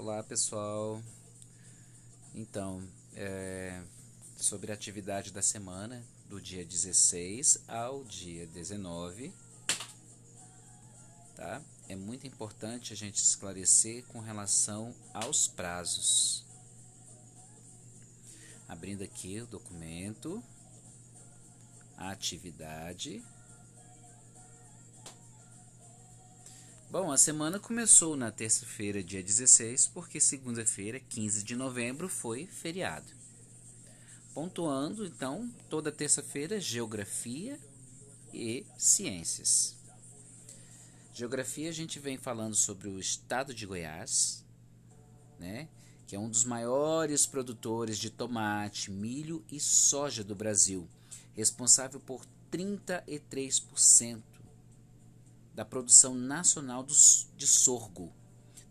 Olá pessoal, então, sobre a atividade da semana, do dia 16 ao dia 19, tá? É muito importante a gente esclarecer com relação aos prazos. Abrindo aqui o documento, a atividade. Bom, a semana começou na terça-feira, dia 16, porque segunda-feira, 15 de novembro, foi feriado. Pontuando, então, toda terça-feira, geografia e ciências. Geografia, a gente vem falando sobre o estado de Goiás, né, que é um dos maiores produtores de tomate, milho e soja do Brasil, responsável por 33% da produção nacional de sorgo.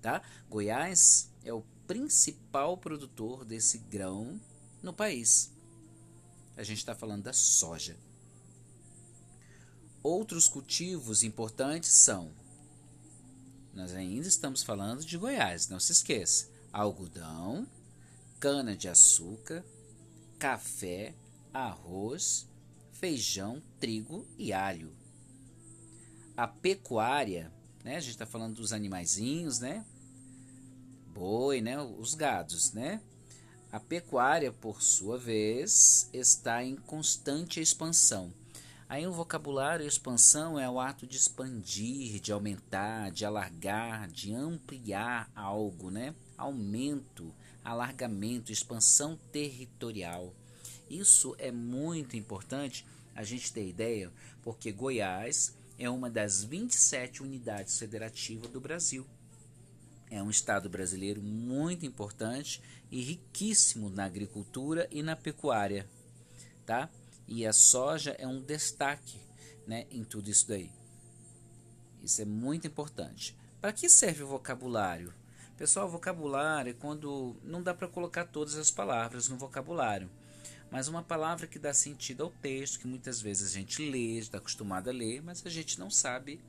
Tá? Goiás é o principal produtor desse grão no país. A gente está falando da soja. Outros cultivos importantes são, nós ainda estamos falando de Goiás, não se esqueça, algodão, cana-de-açúcar, café, arroz, feijão, trigo e alho. A pecuária, né, a gente está falando dos animaizinhos, né, boi, né, os gados, né. A pecuária, por sua vez, está em constante expansão. Aí o vocabulário expansão é o ato de expandir, de aumentar, de alargar, de ampliar algo, né? Aumento, alargamento, expansão territorial. Isso é muito importante a gente ter ideia, porque Goiás é uma das 27 unidades federativas do Brasil. É um estado brasileiro muito importante e riquíssimo na agricultura e na pecuária, tá? E a soja é um destaque, né, em tudo isso daí. Isso é muito importante. Para que serve o vocabulário? Pessoal, vocabulário é quando não dá para colocar todas as palavras no vocabulário, mas uma palavra que dá sentido ao texto, que muitas vezes a gente lê, está acostumado a ler, mas a gente não sabe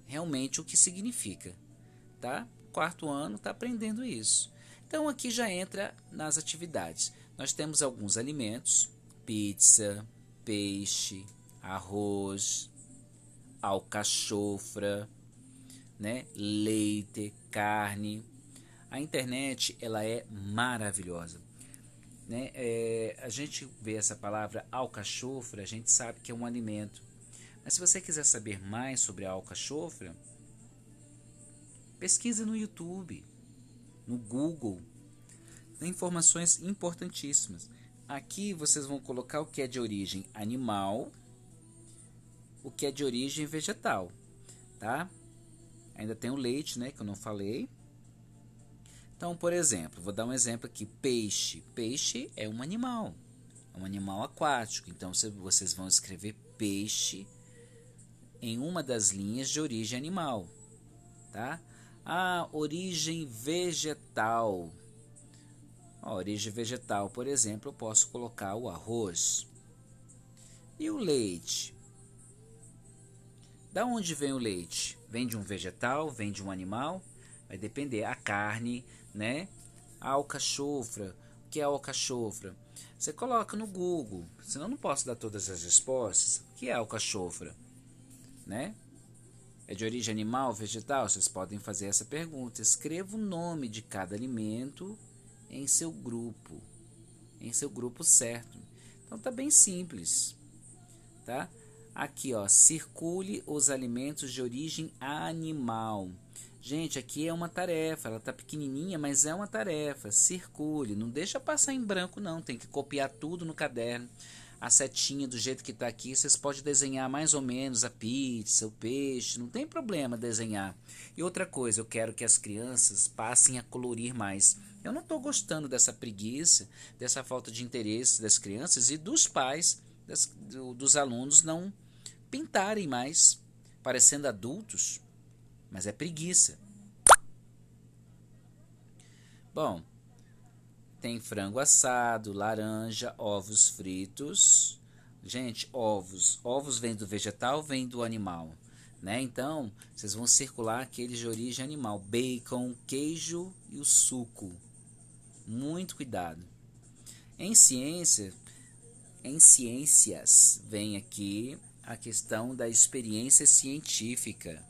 realmente o que significa. Tá? Quarto ano está aprendendo isso. Então aqui já entra nas atividades. Nós temos alguns alimentos: pizza, peixe, arroz, alcachofra, né? Leite, carne. A internet ela é maravilhosa, né? A gente vê essa palavra alcachofra, a gente sabe que é um alimento. Mas se você quiser saber mais sobre a alcachofra, pesquisa no YouTube, no Google. Tem informações importantíssimas. Aqui vocês vão colocar o que é de origem animal, o que é de origem vegetal, tá? Ainda tem o leite, né, que eu não falei. Então, por exemplo, vou dar um exemplo aqui, peixe. Peixe é um animal aquático. Então, vocês vão escrever peixe em uma das linhas de origem animal, tá? A origem vegetal. A origem vegetal, por exemplo, eu posso colocar o arroz. E o leite? Da onde vem o leite? Vem de um vegetal? Vem de um animal? Vai depender. A carne, né? A alcachofra. O que é a alcachofra? Você coloca no Google, senão eu não posso dar todas as respostas. O que é a alcachofra? Né? É de origem animal, vegetal? Vocês podem fazer essa pergunta. Escreva o nome de cada alimento em seu grupo certo. Então tá bem simples, tá? Aqui, ó, circule os alimentos de origem animal. Gente, aqui é uma tarefa, ela tá pequenininha, mas é uma tarefa. Circule, não deixa passar em branco não, tem que copiar tudo no caderno. A setinha do jeito que está aqui, vocês podem desenhar mais ou menos a pizza, o peixe, não tem problema desenhar. E outra coisa, eu quero que as crianças passem a colorir mais. Eu não estou gostando dessa preguiça, dessa falta de interesse das crianças e dos pais, dos alunos não pintarem mais, parecendo adultos, mas é preguiça. Bom, tem frango assado, laranja, ovos fritos. Gente, ovos. Ovos vêm do vegetal, vêm do animal. né? Então, vocês vão circular aqueles de origem animal, bacon, queijo e o suco. Muito cuidado. Em ciência, em ciências, vem aqui a questão da experiência científica.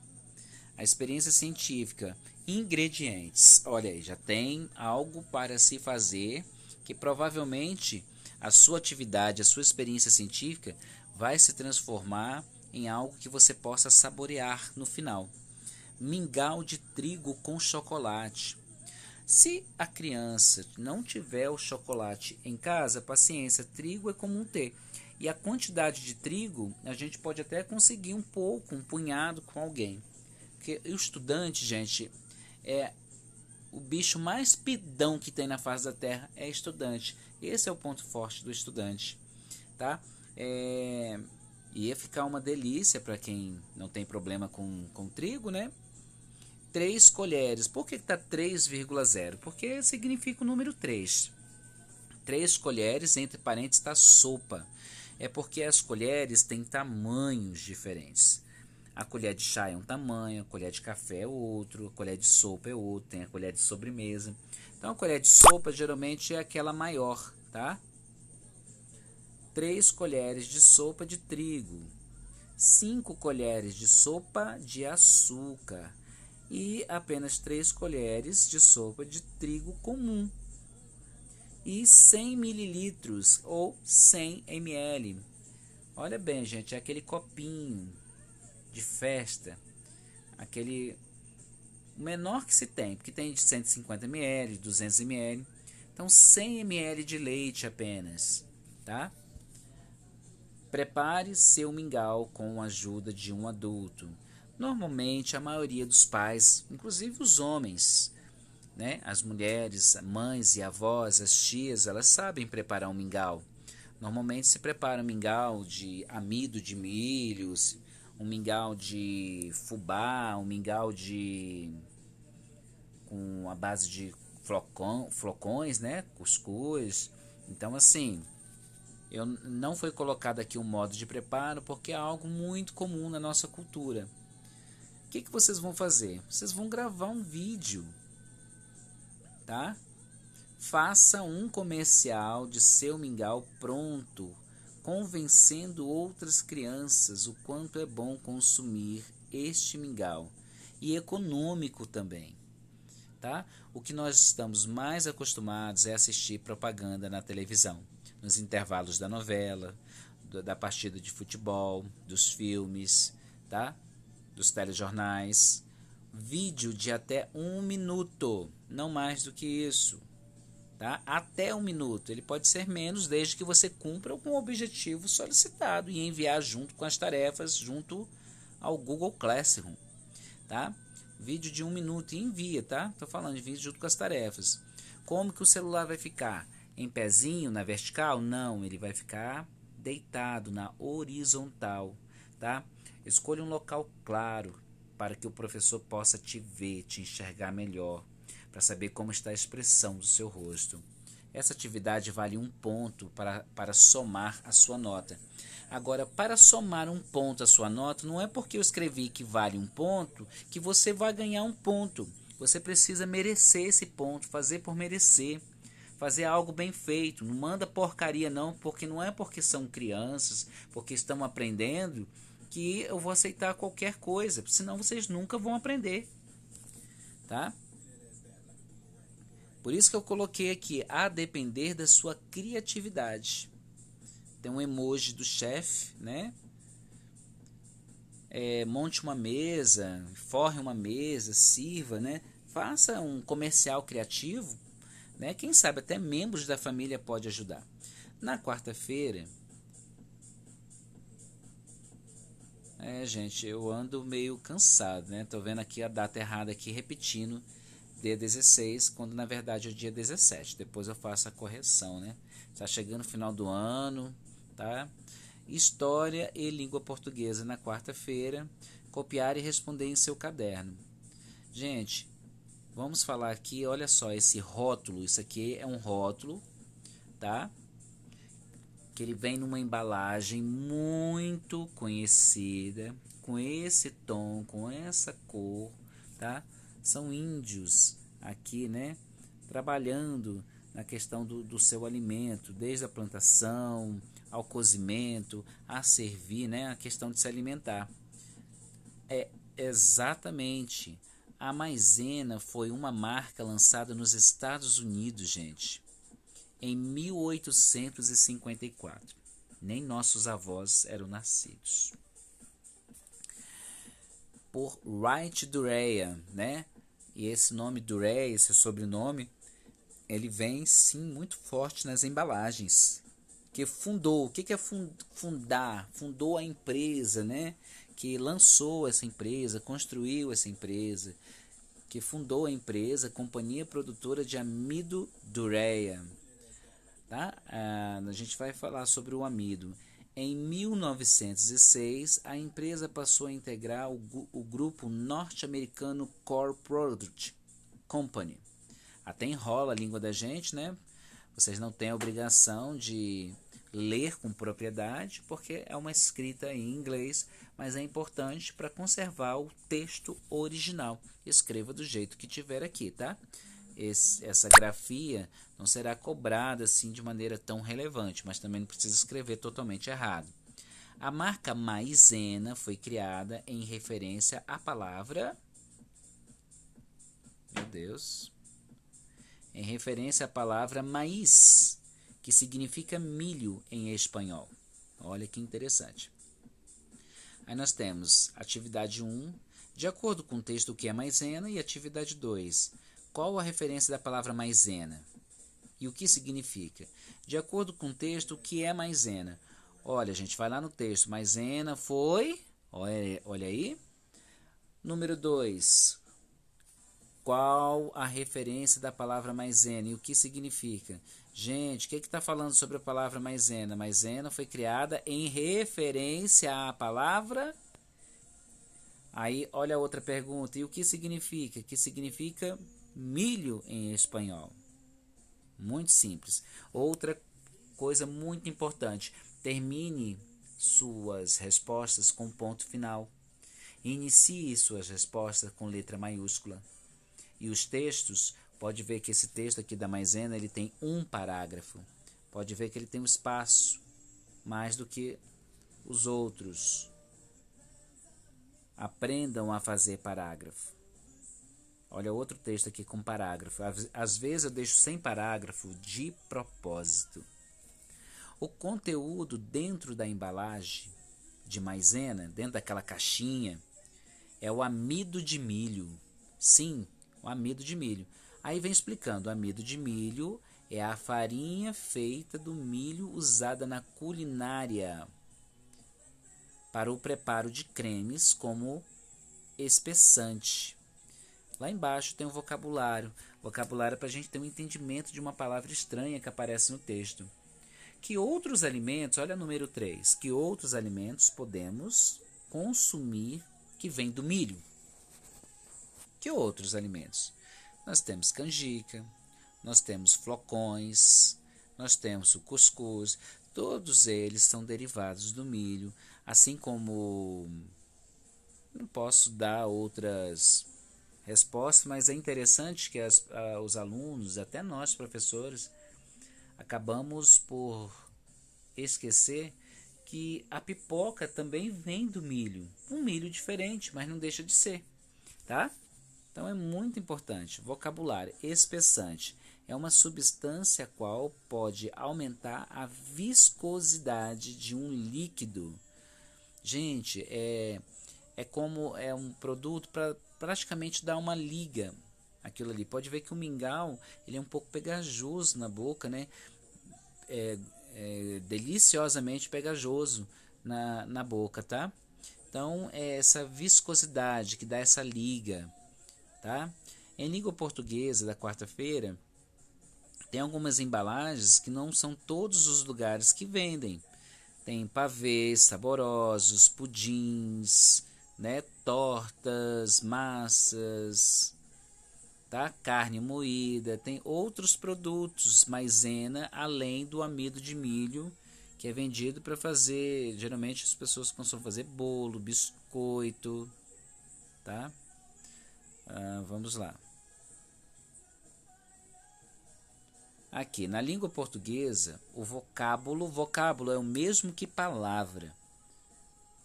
A experiência científica, ingredientes. Olha aí, já tem algo para se fazer que provavelmente a sua atividade, a sua experiência científica vai se transformar em algo que você possa saborear no final. Mingau de trigo com chocolate. Se a criança não tiver o chocolate em casa, paciência, trigo é comum ter. E a quantidade de trigo, a gente pode até conseguir um pouco, um punhado com alguém. Porque o estudante, gente, é o bicho mais pidão que tem na face da terra, é estudante. Esse é o ponto forte do estudante, tá? Ia ficar uma delícia para quem não tem problema com trigo, né? 3 colheres. Por que está 3,0? Porque significa o número 3. 3 colheres, entre parênteses, está sopa. É porque as colheres têm tamanhos diferentes. A colher de chá é um tamanho, a colher de café é outro, a colher de sopa é outro, tem a colher de sobremesa. Então a colher de sopa geralmente é aquela maior, tá? 3 colheres de sopa de trigo, 5 colheres de sopa de açúcar e apenas 3 colheres de sopa de trigo comum e 100 mililitros ou 100 ml. Olha bem, gente, é aquele copinho de festa, aquele menor que se tem, porque tem de 150 ml, 200 ml, então 100 ml de leite apenas, tá? Prepare seu mingau com a ajuda de um adulto. Normalmente a maioria dos pais, inclusive os homens, né? As mulheres, mães e avós, as tias, elas sabem preparar um mingau. Normalmente se prepara um mingau de amido de milhos, um mingau de fubá, um mingau com a base de flocões, né? Cuscuz. Então assim, não foi colocado aqui um modo de preparo porque é algo muito comum na nossa cultura. O que vocês vão fazer? Vocês vão gravar um vídeo, tá? Faça um comercial de seu mingau pronto, convencendo outras crianças o quanto é bom consumir este mingau e econômico também, tá? O que nós estamos mais acostumados é assistir propaganda na televisão, nos intervalos da novela, da partida de futebol, dos filmes, tá? Dos telejornais. Vídeo de até 1 minuto, não mais do que isso. Tá? Até 1 minuto, ele pode ser menos desde que você cumpra algum objetivo solicitado e enviar junto com as tarefas junto ao Google Classroom, tá? Vídeo de 1 minuto e envia, tá? Tô falando de vídeo junto com as tarefas. Como que o celular vai ficar? Em pezinho, na vertical? Não, ele vai ficar deitado na horizontal, tá? Escolha um local claro para que o professor possa te ver, te enxergar melhor, para saber como está a expressão do seu rosto. Essa atividade vale 1 ponto para somar a sua nota. Agora, para somar 1 ponto à sua nota, não é porque eu escrevi que vale 1 ponto que você vai ganhar 1 ponto. Você precisa merecer esse ponto, fazer por merecer. Fazer algo bem feito. Não manda porcaria não, porque não é porque são crianças, porque estão aprendendo, que eu vou aceitar qualquer coisa. Senão vocês nunca vão aprender. Tá? Por isso que eu coloquei aqui, a depender da sua criatividade. Tem um emoji do chefe, né? Monte uma mesa, forre uma mesa, sirva, né? Faça um comercial criativo, né? Quem sabe até membros da família pode ajudar. Na quarta-feira, gente, eu ando meio cansado, né? Tô vendo aqui a data errada aqui, repetindo, dia 16, quando na verdade é o dia 17. Depois eu faço a correção, né? Tá chegando o final do ano, tá? História e língua portuguesa na quarta-feira. Copiar e responder em seu caderno. Gente, vamos falar aqui, olha só, esse rótulo. Isso aqui é um rótulo, tá? Que ele vem numa embalagem muito conhecida, com esse tom, com essa cor, tá? São índios aqui, né? Trabalhando na questão do seu alimento, desde a plantação, ao cozimento, a servir, né? A questão de se alimentar. Exatamente. A maisena foi uma marca lançada nos Estados Unidos, gente, em 1854. Nem nossos avós eram nascidos. Por Wright Dureya, né? E esse nome Dureya, esse sobrenome, ele vem sim muito forte nas embalagens. Que fundou, o que é fundar? Fundou a empresa, né? Que lançou essa empresa, construiu essa empresa, que fundou a empresa, Companhia Produtora de Amido Dureya. Tá? A gente vai falar sobre o amido. Em 1906, a empresa passou a integrar o grupo norte-americano Core Product Company. Até enrola a língua da gente, né? Vocês não têm a obrigação de ler com propriedade, porque é uma escrita em inglês, mas é importante para conservar o texto original. Escreva do jeito que tiver aqui, tá? Essa grafia não será cobrada assim de maneira tão relevante, mas também não precisa escrever totalmente errado. A marca maisena foi criada em referência à palavra... Meu Deus... Em referência à palavra maíz, que significa milho em espanhol. Olha que interessante. Aí nós temos atividade 1, de acordo com o texto, o que é maisena, e atividade 2, qual a referência da palavra maisena e o que significa? De acordo com o texto, o que é maisena? Olha, a gente vai lá no texto, maisena foi, olha aí, número 2, qual a referência da palavra maisena e o que significa? Gente, o que está falando sobre a palavra maisena? Maisena foi criada em referência à palavra... Aí, olha a outra pergunta. E o que significa? Que significa milho em espanhol. Muito simples. Outra coisa muito importante. Termine suas respostas com ponto final. Inicie suas respostas com letra maiúscula. E os textos, pode ver que esse texto aqui da maisena, ele tem um parágrafo. Pode ver que ele tem um espaço mais do que os outros. Aprendam a fazer parágrafo. Olha outro texto aqui com parágrafo. Às vezes eu deixo sem parágrafo de propósito. O conteúdo dentro da embalagem de maisena, dentro daquela caixinha, é o amido de milho. Sim, o amido de milho. Aí vem explicando, o amido de milho é a farinha feita do milho usada na culinária para o preparo de cremes como espessante. Lá embaixo tem o vocabulário. Vocabulário para a gente ter um entendimento de uma palavra estranha que aparece no texto. Que outros alimentos, olha o número 3, que outros alimentos podemos consumir que vem do milho? Que outros alimentos? Nós temos canjica, nós temos flocões, nós temos o cuscuz, todos eles são derivados do milho, assim como não posso dar outras respostas, mas é interessante que os alunos, até nós professores, acabamos por esquecer que a pipoca também vem do milho, um milho diferente, mas não deixa de ser, tá? Então é muito importante. Vocabulário: espessante é uma substância a qual pode aumentar a viscosidade de um líquido. Gente, é como é um produto para praticamente dar uma liga aquilo ali. Pode ver que o mingau, ele é um pouco pegajoso na boca, né? É deliciosamente pegajoso na boca, tá? Então é essa viscosidade que dá essa liga. Tá? Em língua portuguesa da quarta-feira, tem algumas embalagens que não são todos os lugares que vendem. Tem pavês saborosos, pudins, né? Tortas, massas, tá? Carne moída. Tem outros produtos maisena além do amido de milho, que é vendido para fazer, geralmente as pessoas costumam fazer bolo, coito, tá? Vamos lá. Aqui, na língua portuguesa, o vocábulo é o mesmo que palavra.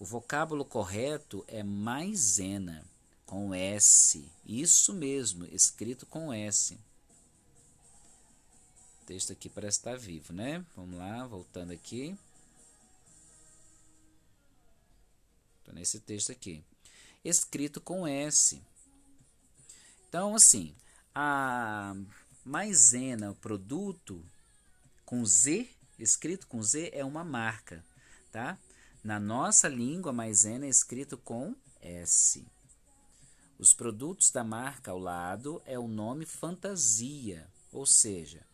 O vocábulo correto é maisena, com S. Isso mesmo, escrito com S. O texto aqui parece estar vivo, né? Vamos lá, voltando aqui. Estou nesse texto aqui. Escrito com S. Então, assim, a maisena, o produto com Z, escrito com Z, é uma marca, tá? Na nossa língua, maisena é escrito com S. Os produtos da marca ao lado é o nome fantasia, ou seja,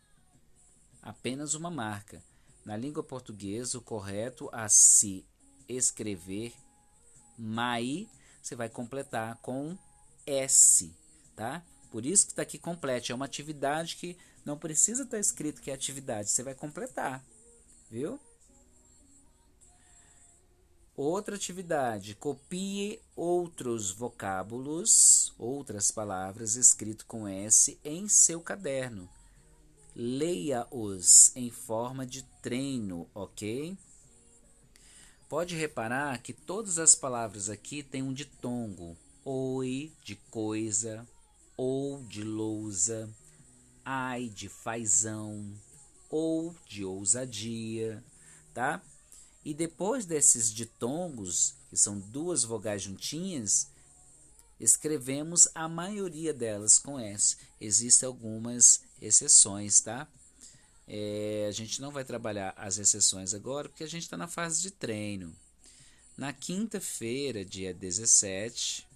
apenas uma marca. Na língua portuguesa, o correto a se escrever mai, você vai completar com S, tá? Por isso que está aqui complete. É uma atividade que não precisa estar escrito que é atividade. Você vai completar, viu? Outra atividade. Copie outros vocábulos, outras palavras escrito com S em seu caderno. Leia-os em forma de treino, ok? Pode reparar que todas as palavras aqui têm um ditongo. Oi, de coisa, ou de lousa, ai de fazão, ou de ousadia, tá? E depois desses ditongos, que são duas vogais juntinhas, escrevemos a maioria delas com S. Existem algumas exceções, tá? A gente não vai trabalhar as exceções agora, porque a gente está na fase de treino. Na quinta-feira, dia 17...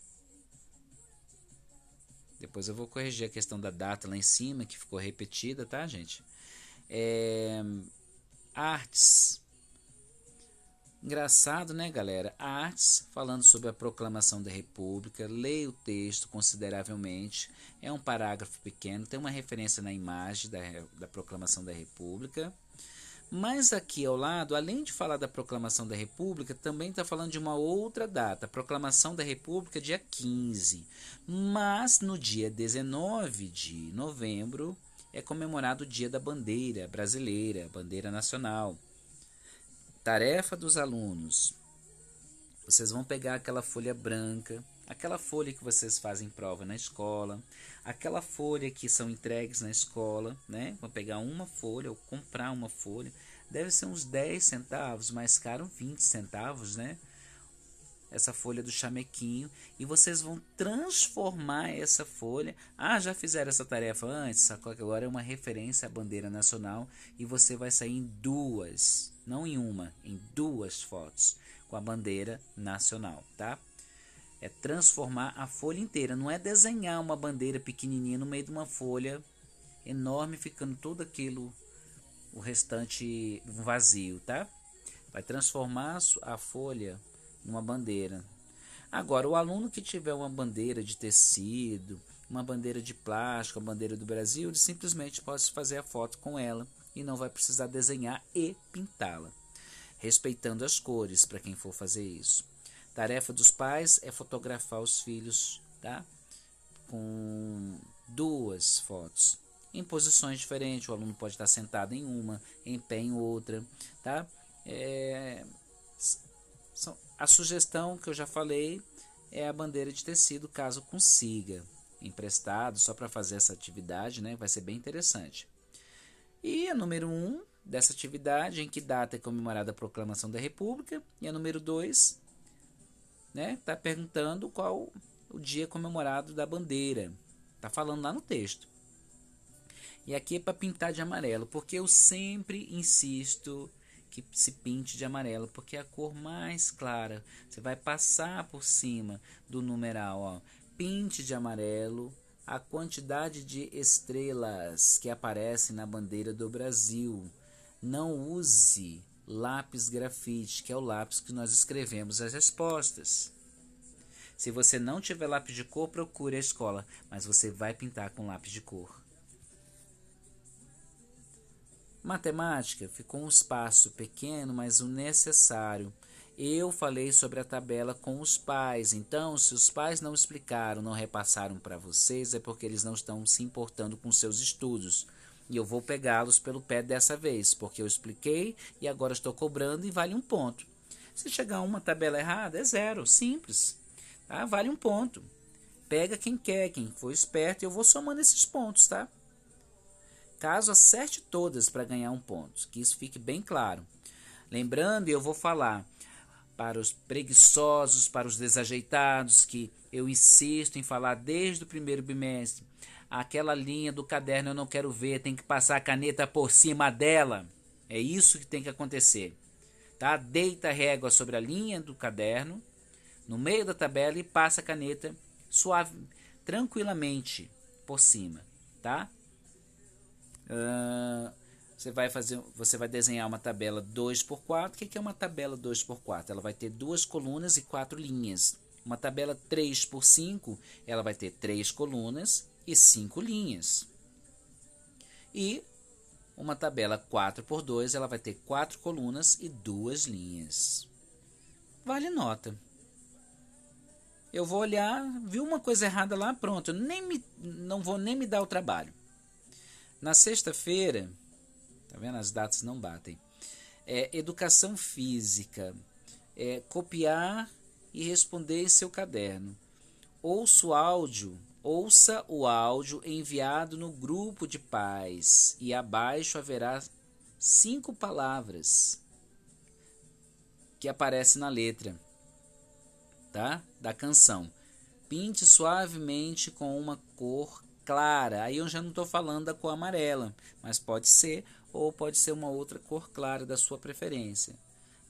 Depois eu vou corrigir a questão da data lá em cima, que ficou repetida, tá, gente? Artes. Engraçado, né, galera? Artes, falando sobre a proclamação da República. Leia o texto consideravelmente. É um parágrafo pequeno, tem uma referência na imagem da proclamação da República. Mas aqui ao lado, além de falar da proclamação da República, também está falando de uma outra data. A proclamação da República, dia 15. Mas no dia 19 de novembro é comemorado o Dia da Bandeira Brasileira, Bandeira Nacional. Tarefa dos alunos. Vocês vão pegar aquela folha branca, aquela folha que vocês fazem prova na escola, aquela folha que são entregues na escola, né? Vão pegar uma folha ou comprar uma folha, deve ser uns 10 centavos, mais caro 20 centavos, né? Essa folha do chamequinho, e vocês vão transformar essa folha. Já fizeram essa tarefa antes, sacou que agora é uma referência à bandeira nacional e você vai sair em duas, não em uma, em duas fotos com a bandeira nacional, tá? É transformar a folha inteira, não é desenhar uma bandeira pequenininha no meio de uma folha enorme, ficando todo aquilo, o restante vazio, tá? Vai transformar a folha numa bandeira. Agora, o aluno que tiver uma bandeira de tecido, uma bandeira de plástico, a bandeira do Brasil, ele simplesmente pode fazer a foto com ela e não vai precisar desenhar e pintá-la, respeitando as cores para quem for fazer isso. Tarefa dos pais é fotografar os filhos, tá? Com duas fotos, em posições diferentes. O aluno pode estar sentado em uma, em pé em outra, tá? A sugestão que eu já falei é a bandeira de tecido, caso consiga emprestado, só para fazer essa atividade, né? Vai ser bem interessante. E a número 1 dessa atividade, em que data é comemorada a proclamação da República, e a número 2, né, tá perguntando qual o dia comemorado da bandeira. Tá falando lá no texto. E aqui é para pintar de amarelo, porque eu sempre insisto que se pinte de amarelo, porque é a cor mais clara. Você vai passar por cima do numeral, ó. Pinte de amarelo a quantidade de estrelas que aparecem na bandeira do Brasil. Não use lápis grafite, que é o lápis que nós escrevemos as respostas. Se você não tiver lápis de cor, procure a escola, mas você vai pintar com lápis de cor. Matemática ficou um espaço pequeno, mas o necessário. Eu falei sobre a tabela com os pais, então se os pais não explicaram, não repassaram para vocês, é porque eles não estão se importando com seus estudos. E eu vou pegá-los pelo pé dessa vez, porque eu expliquei e agora estou cobrando e vale um ponto. Se chegar uma tabela errada, é 0, simples. Tá? Vale um ponto. Pega quem quer, quem for esperto, e eu vou somando esses pontos, tá? Caso acerte todas para ganhar um ponto, que isso fique bem claro. Lembrando, eu vou falar para os preguiçosos, para os desajeitados, que eu insisto em falar desde o primeiro bimestre. Aquela linha do caderno eu não quero ver, tem que passar a caneta por cima dela. É isso que tem que acontecer. Tá? Deita a régua sobre a linha do caderno, no meio da tabela, e passa a caneta suave, tranquilamente por cima. Tá? Você vai desenhar uma tabela 2x4. O que é uma tabela 2x4? Ela vai ter 2 colunas e 4 linhas. Uma tabela 3x5, ela vai ter 3 colunas e 5 linhas. E uma tabela 4x2, ela vai ter 4 colunas e 2 linhas. Vale nota. Eu vou olhar, vi uma coisa errada lá, pronto. Não vou nem me dar o trabalho. Na sexta-feira, tá vendo? As datas não batem. Educação física. Copiar e responder em seu caderno. Ouça o áudio enviado no grupo de pais. E abaixo haverá 5 palavras que aparecem na letra, tá? Da canção. Pinte suavemente com uma cor clara. Aí eu já não estou falando da cor amarela, mas pode ser, ou pode ser uma outra cor clara da sua preferência.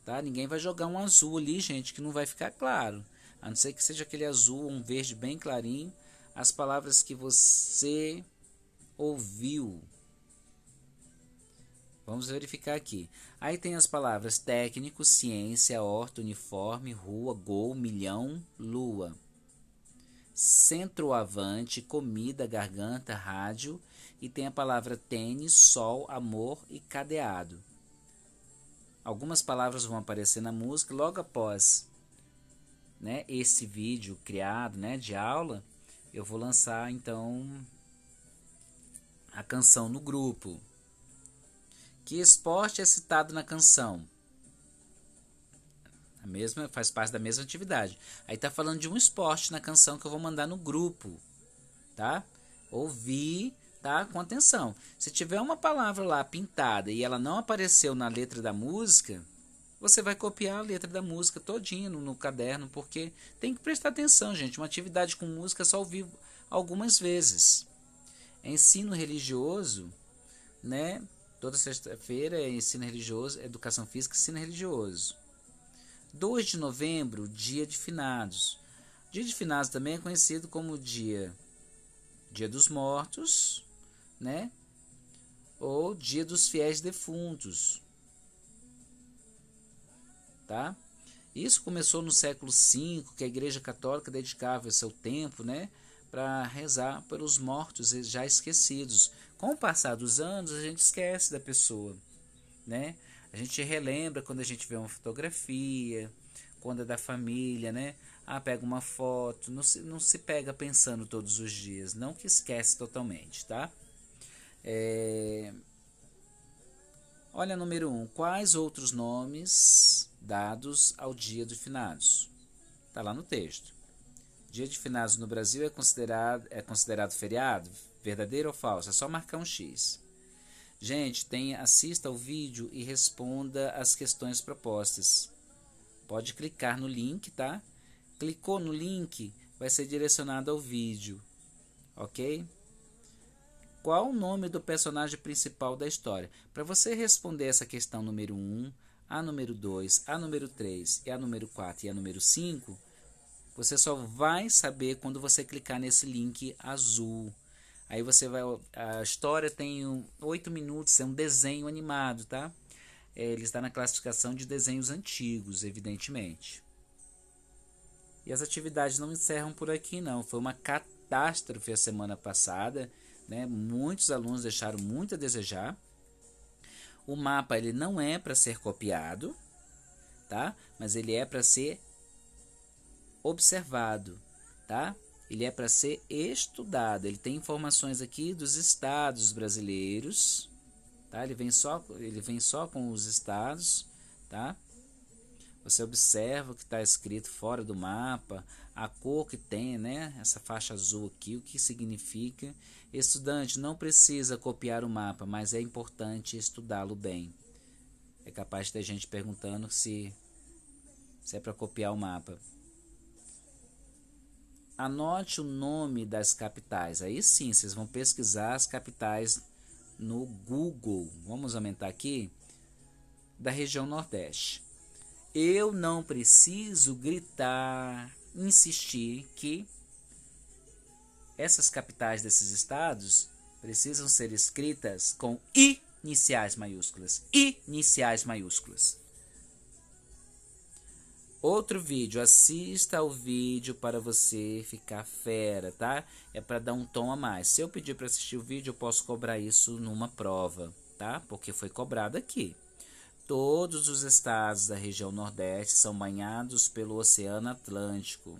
Tá? Ninguém vai jogar um azul ali, gente, que não vai ficar claro. A não ser que seja aquele azul ou um verde bem clarinho. As palavras que você ouviu. Vamos verificar aqui. Aí tem as palavras técnico, ciência, horta, uniforme, rua, gol, milhão, lua. Centroavante, comida, garganta, rádio. E tem a palavra tênis, sol, amor e cadeado. Algumas palavras vão aparecer na música logo após, né, esse vídeo criado, né, de aula. Eu vou lançar então a canção no grupo. Que esporte é citado na canção? Faz parte da mesma atividade. Aí tá falando de um esporte na canção que eu vou mandar no grupo, tá? Ouvir, tá? Com atenção. Se tiver uma palavra lá pintada e ela não apareceu na letra da música, você vai copiar a letra da música todinha no caderno, porque tem que prestar atenção, gente. Uma atividade com música só ouvir algumas vezes. Ensino religioso, né? Toda sexta-feira é ensino religioso, educação física, ensino religioso. 2 de novembro, dia de finados. Dia de finados também é conhecido como dia dos mortos, né? Ou dia dos fiéis defuntos. Tá? Isso começou no século V, que a Igreja Católica dedicava seu tempo, né, para rezar pelos mortos já esquecidos. Com o passar dos anos, a gente esquece da pessoa, né? A gente relembra quando a gente vê uma fotografia, quando é da família, né? Pega uma foto, não se pega pensando todos os dias, não que esquece totalmente, tá? Olha, número 1. Quais outros nomes dados ao dia de finados? Está lá no texto. Dia de finados no Brasil é considerado feriado? Verdadeiro ou falso? É só marcar um X. Gente, assista ao vídeo e responda as questões propostas. Pode clicar no link, tá? Clicou no link, vai ser direcionado ao vídeo. Ok? Qual o nome do personagem principal da história? Para você responder essa questão número 1, a número 2, a número 3, e a número 4 e a número 5, você só vai saber quando você clicar nesse link azul. Aí você vai... A história tem 8 minutos, é um desenho animado, tá? Ele está na classificação de desenhos antigos, evidentemente. E as atividades não encerram por aqui, não. Foi uma catástrofe a semana passada, né? Muitos alunos deixaram muito a desejar. O mapa ele não é para ser copiado, tá? Mas ele é para ser observado, tá? Ele é para ser estudado. Ele tem informações aqui dos estados brasileiros, tá? Ele vem só com os estados, tá? Você observa o que está escrito fora do mapa, a cor que tem, né? Essa faixa azul aqui, o que significa. Estudante, não precisa copiar o mapa, mas é importante estudá-lo bem. É capaz de ter gente perguntando se é para copiar o mapa. Anote o nome das capitais. Aí sim, vocês vão pesquisar as capitais no Google. Vamos aumentar aqui. Da região Nordeste. Eu não preciso gritar, insistir que essas capitais desses estados precisam ser escritas com iniciais maiúsculas. Iniciais maiúsculas. Outro vídeo, assista ao vídeo para você ficar fera, tá? É para dar um tom a mais. Se eu pedir para assistir o vídeo, eu posso cobrar isso numa prova, tá? Porque foi cobrado aqui. Todos os estados da região Nordeste são banhados pelo Oceano Atlântico.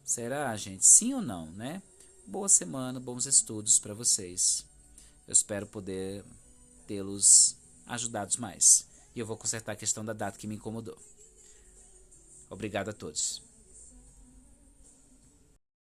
Será, gente? Sim ou não, né? Boa semana, bons estudos para vocês. Eu espero poder tê-los ajudados mais. E eu vou consertar a questão da data que me incomodou. Obrigado a todos.